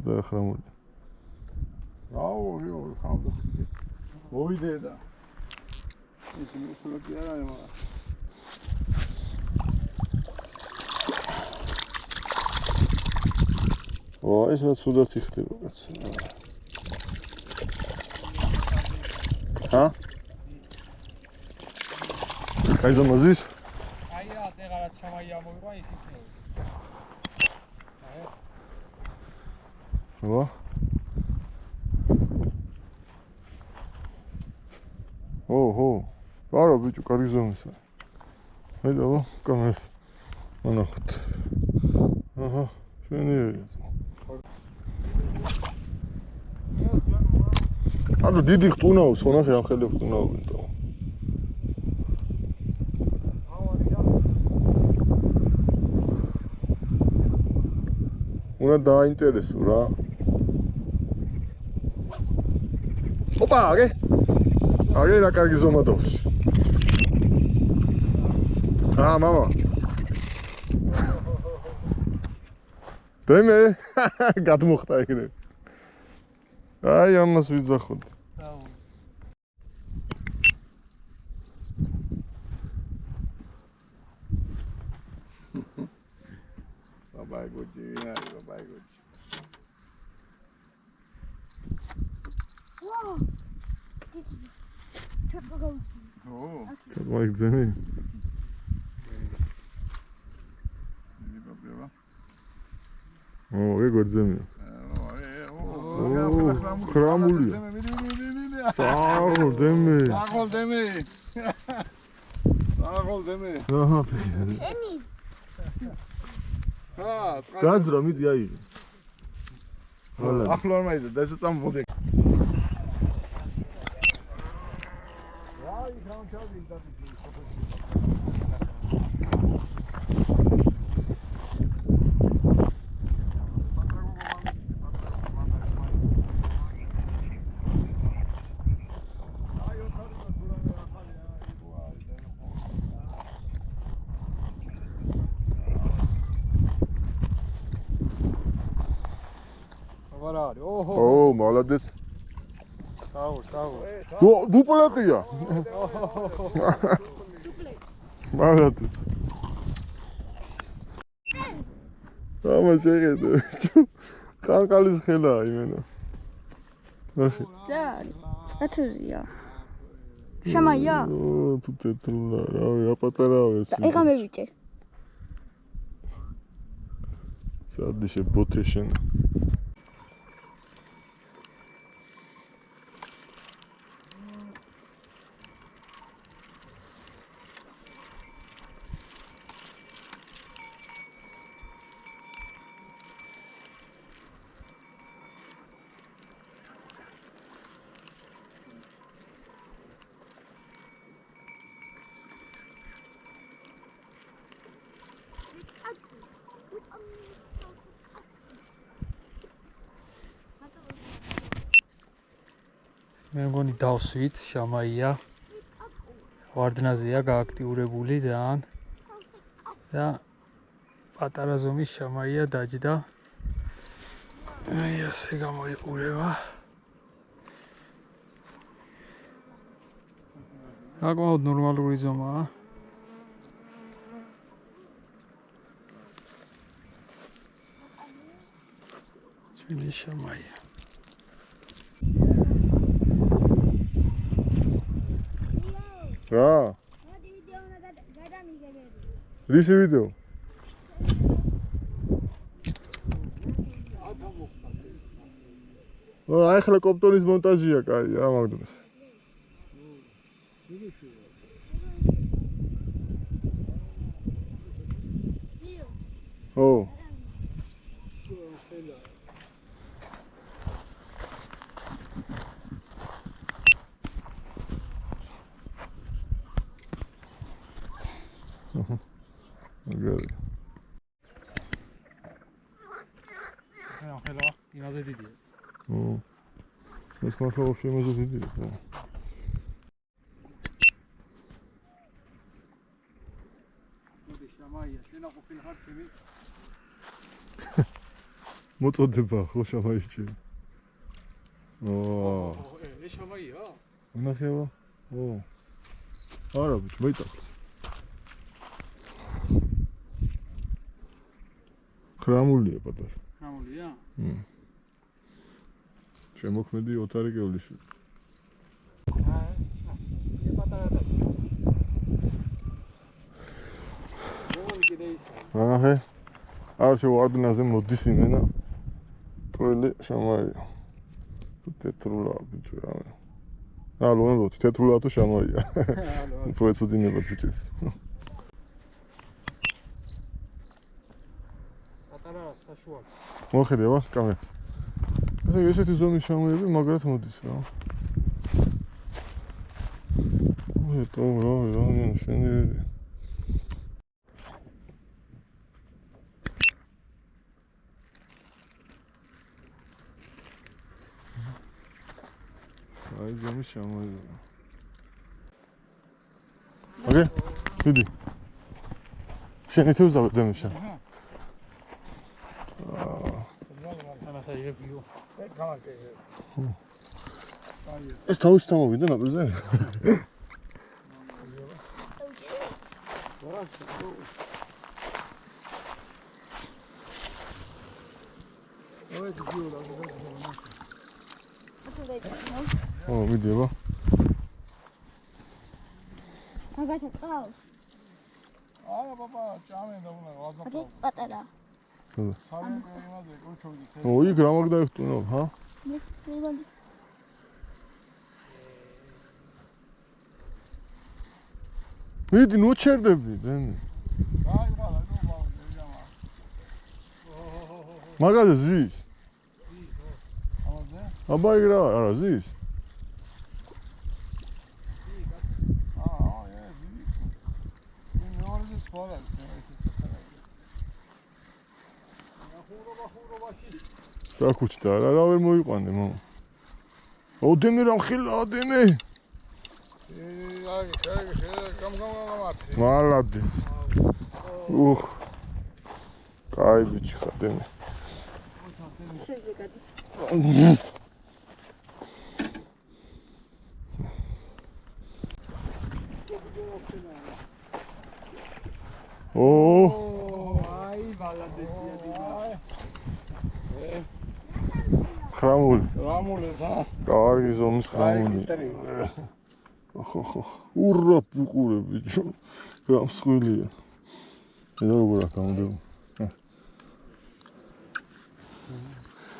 და ხრამული. აუ, ხამდა. მოვიდე და. ის მოსულა კი არა მაგრამ. ეს რაც სულად იხდება კაცო. ჰა? აი ზომაზის? აი რა წეღარაც ჩამაია მოიყვა ისიც ნე. ვა. ოჰო. არა ბიჭო, კარგი ზომისა. აი და კამერას. მონახოთ. აჰა, შენიერია. ანუ დიდი ხტუნაობს, ხო ნახე რა ხელი ხტუნაობენ თო. უნდა დაინტერესო რა. ოპა, აგე რა კარგი ზომა დავს. მამა. დემე, გადმოხტა ეგრე. აი ამას ვიძახოთ. Bye good, bye good. Wow. Oh. Like Jenny. Oh, we got Jenny. Oh, Kramuli. Sao, Demi. Aha. Gazdra mid yayi. Vallahi. Aklar mıydı? Dese tam bu de. Oh, молодец. Дуплетия. Молодец. Мама შეხედე. კანკალის ხელა იმენა. ნახე. და ათურია. შამაია. თუ თეთრა, რავი, აპატარავე. ეხა მე ვიჭერ. სადიშე ბოთეშენ. მე მგონი დავსვით შამაია ვარდნაზეა გააქტიურებული ძალიან და პატარა ზომის შამაია დაჯდა აი ასე გამოიყურება საკმაოდ ნორმალური ზომაა ჩვენი შამაია რა? რისი ვიდეო? აი ახლა კოპტონის მონტაჟია, კაი, რა მაგდროს. ო. Good. Hello, იმაზე დიდია. ეს მართლა ვაფშე იმაზე დიდია. მოდი შამაია შენ აყოფილი ხარ ჩემი. მოწოდება ხო შამაისჭი. ო, ეს შამაია? ნახევა. ო. არა, ბიჭ, მეიტაკს. ხრამულია პატარა. ხრამულია? შემოქმედი ოთარი კევლიშვილი. ეს პატარა და. მოგონი კიდე ის. ნახე. არ შევარდნაზე მოდის იმენა. წველი შამაია. თეთრულა ბიჭო რამე. ალო მეგოთი თეთრულა თუ შამაია. უფრო ეცოდინება ბიჭებს. პატარა საშუალო. მოხედება კამერას. ესე ესეთი ზომის შამაები მაგრად მოდის რა. ეტო რა შენი აი ზომის შამაები. ოკეი, დიდი. შენი თევზავე დემიშა. ამასა იგებიო. გამარჯვე. ეს თავის თამოვიდა ნაპირზე? ო, მიდიება. მაგათ ყავს. არა ბაბა, ჭამე და უნდა ვაზაფხო. ათი პატარა. სალენ იმაზე კურჩოვდი. ო, იქ რა მაგ დაიხტუნო, ჰა? მეგონი. მიდი ნუჩერდები, დენი. აი ბალა, ნუ ბალა, ეჟამა. მაგაზე ზის. ამაზე? აბა იგ რა, არა ზის. საკუჩდა რა ვერ მოიყვანე მამა. ოდემე რა მხილა ოდემე. მალადეს. უხ. კაი ბიჭი ხადემე. შეზე გადი. ო, აი ბალადესია დიდა. ხრამული. რამულე და კარგი ზომის ხრამული. ხო. ურა პუყურე ბიჭო. რა მსხვილია. ედა როგორ აქ გამოდები.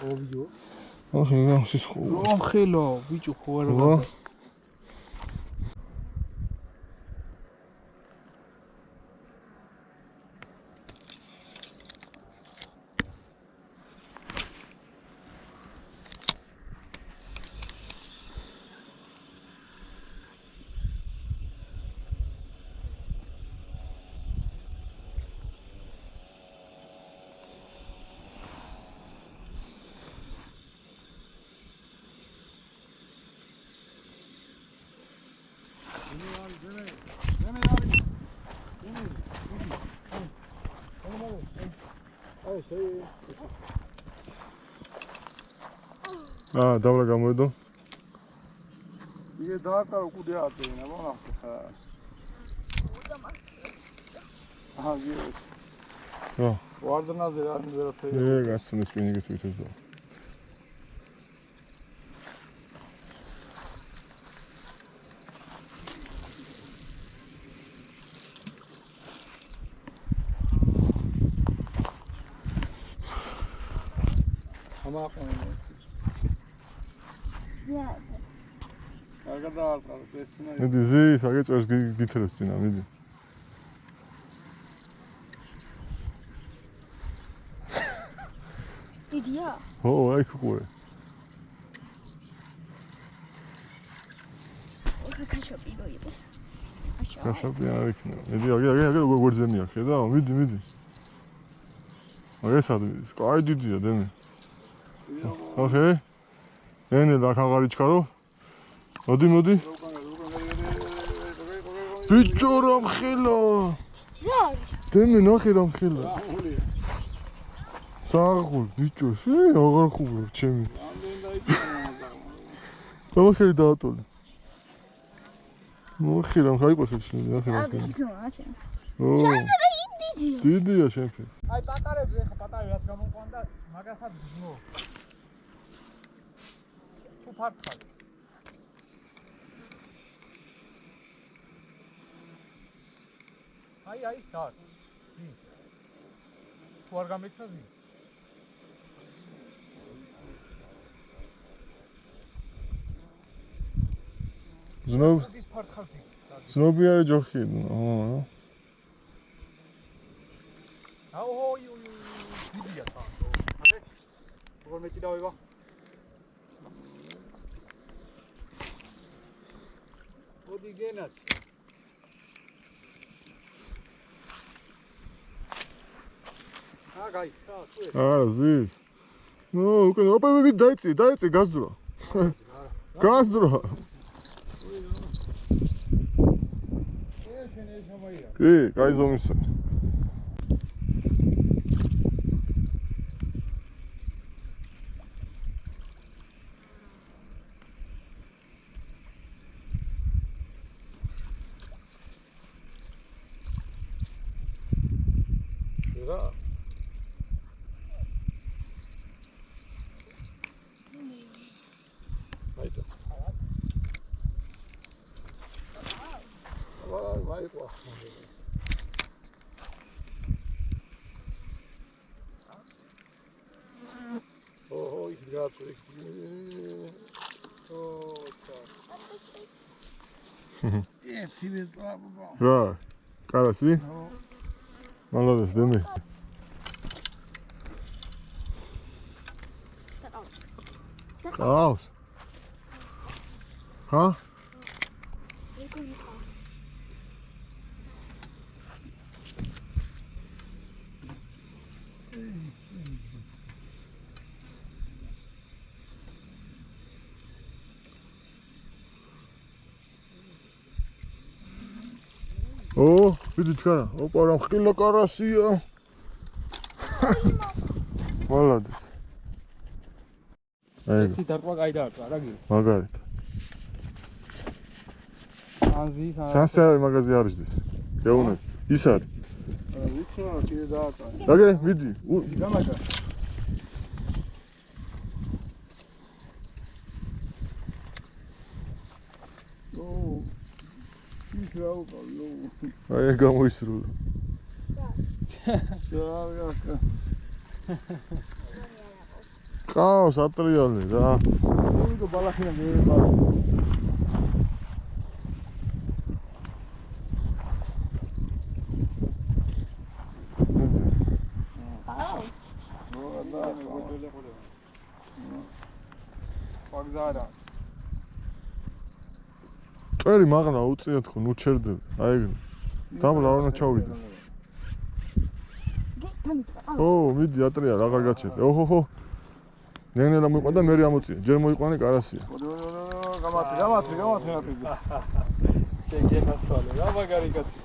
ოვიო. ახლა რა სისხლო. რომ ხელო, ბიჭო ხო არ ვა. გადა. დავლა გამოედო. 이게 나왔다고 꾸려야 되나 봐. 아, 이게. 어. 와르드나즈 라는 데로 돼. 예, 같은 스피닝이 트위터에서. 아마 ია. გარგადაარტყა ესინა. მიდი ზის, აგეწევს გითხრებს წინა, მიდი. დიდია? ო, აი ხუყურე. კაშაპი მოიყოს. კაშაპი არ იქნება. მიდი, აგე როგორ ზემია, ხედა? მიდი. ეს არის, კაი დიდია დემე. ოკეი. ენე და ხაღარიჩქარო. მოდი. ბიჭო რა მხილა. რა არის? დემე ნახე რა მხელა. ახულია. საღულ ბიჭო, შენ აღარ ხუბლობ ჩემი. რამდენი დაიწყო მაგა. მოხერი დაატოლე. მოხერი რა ხაიყო შენ ნახე რა. აგიზოა ჩემ. ო, ჩაიწერე იდიზია. დიდია შენფი. აი პატარებს ეხა პატარი რაც გამოყვანდა მაგასაც გზნო. თუ ფართხარ. აი დარ. თუ არ გამეცნო ზე. ის ფართხარს იქ. ზნობიარე ჯოხი. აუ დიდია თან. მაგე. როგორ მეტიდავება? მოდი გენათ. გაიქცა, თუ არა ზის. ნუ უკვე ოპები დაიწი გაზდრო. გაზდრო. კი, კაი ზომისა. რა? აიტო. ვაიყვა. ოჰო, ის გაწვი. ერთი მეტყვა ბაბა. რა? კარასი? მალოდეს დემე. ყავს. ჰა? ო, ვიდი ჩქარა. ოპა რა ხილა კარასია. მალოდეს. ერთი დარტყვა კაი დაარტყვა რა გიო. მაგარით. ანზის შანსი არის მაგაზე არის დეს. გეუნე. ის არის. ვიცი რა კიდე დაატა. დაგე, ვიდი. გამაგა. ო. ის რა უყავ, აი გამოისრულა. შავი ყავს ატრიალი რა. ნუ ბალახია მე ბალახი. პაგზარა. წერი მაგნა უწიეთ ხო ნუ ჩერდები. აი დამლა არ ჩავიდეს. ო, მიდი ატრია აღარ გაჩერდე. ოჰოჰო. ნენელა მოიყვანდა მე ამოწია. ჯერ მოიყვანე კარასია. გამათი რა პიზი. შეგენაცვალე რა მაგარი კაცი.